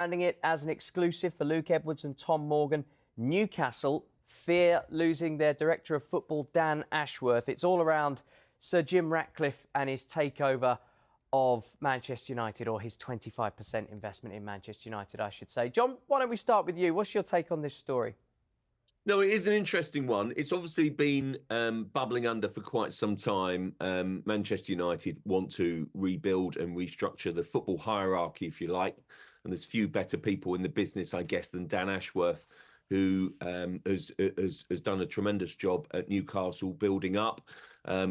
Branding it as an exclusive for Luke Edwards and Tom Morgan. Newcastle fear losing their director of football, Dan Ashworth. It's all around Sir Jim Ratcliffe and his takeover of Manchester United, or his 25% investment in Manchester United, I should say. John, why don't we start with you? What's your take on this story? No, it is an interesting one. It's obviously been bubbling under for quite some time. Manchester United want to rebuild and restructure the football hierarchy, if you like. And there's few better people in the business, I guess, than Dan Ashworth, who has done a tremendous job at Newcastle building up.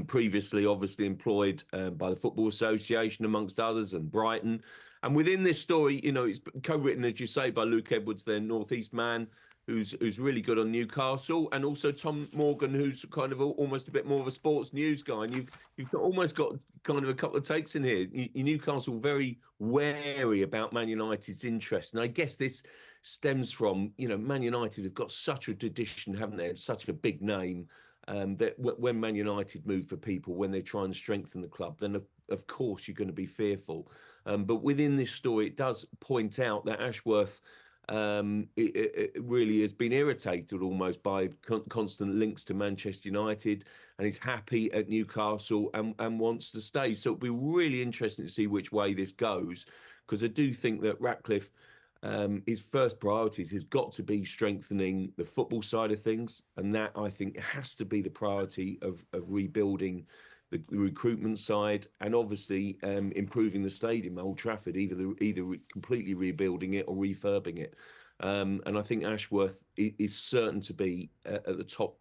Previously, obviously employed by the Football Association, amongst others, and Brighton. And within this story, you know, it's co-written, as you say, by Luke Edwards, their North East man, who's really good on Newcastle, and also Tom Morgan, who's kind of almost a bit more of a sports news guy. And you've almost got kind of a couple of takes in here. Newcastle very wary about Man United's interest, and I guess this stems from, you know, Man United have got such a tradition, haven't they, and such a big name, that when Man United move for people, when they try and strengthen the club, then of course you're going to be fearful. But within this story, it does point out that Ashworth it really has been irritated almost by constant links to Manchester United, and he's happy at Newcastle and wants to stay. So it'll be really interesting to see which way this goes, because I do think that Ratcliffe, his first priorities has got to be strengthening the football side of things, and that, I think, has to be the priority of rebuilding the recruitment side, and obviously improving the stadium, Old Trafford, either completely rebuilding it or refurbing it. And I think Ashworth is certain to be at the top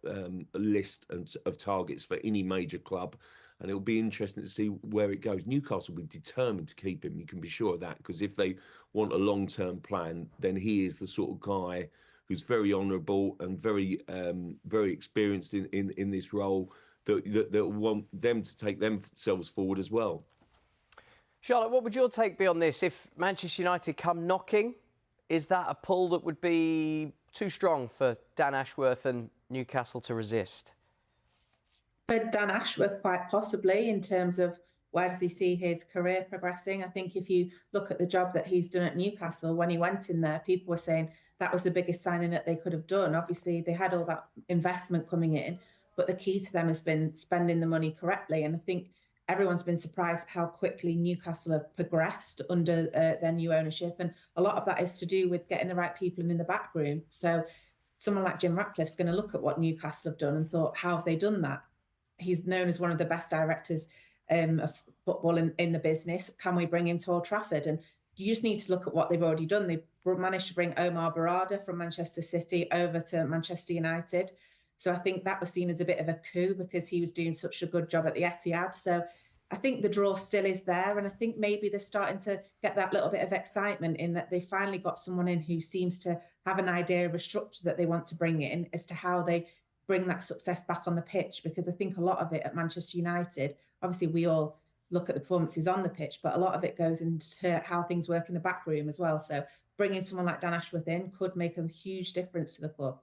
list of targets for any major club. And it'll be interesting to see where it goes. Newcastle will be determined to keep him, you can be sure of that, because if they want a long-term plan, then he is the sort of guy who's very honourable and very experienced in this role, that want them to take themselves forward as well. Charlotte, what would your take be on this? If Manchester United come knocking, is that a pull that would be too strong for Dan Ashworth and Newcastle to resist? For Dan Ashworth, quite possibly, in terms of where does he see his career progressing. I think if you look at the job that he's done at Newcastle, when he went in there, people were saying that was the biggest signing that they could have done. Obviously, they had all that investment coming in, but the key to them has been spending the money correctly. And I think everyone's been surprised how quickly Newcastle have progressed under their new ownership. And a lot of that is to do with getting the right people in the back room. So someone like Jim Ratcliffe's going to look at what Newcastle have done and thought, how have they done that? He's known as one of the best directors of football in the business. Can we bring him to Old Trafford? And you just need to look at what they've already done. They've managed to bring Omar Barada from Manchester City over to Manchester United. So I think that was seen as a bit of a coup because he was doing such a good job at the Etihad. So I think the draw still is there. And I think maybe they're starting to get that little bit of excitement in that they finally got someone in who seems to have an idea of a structure that they want to bring in as to how they bring that success back on the pitch. Because I think a lot of it at Manchester United, obviously we all look at the performances on the pitch, but a lot of it goes into how things work in the back room as well. So bringing someone like Dan Ashworth in could make a huge difference to the club.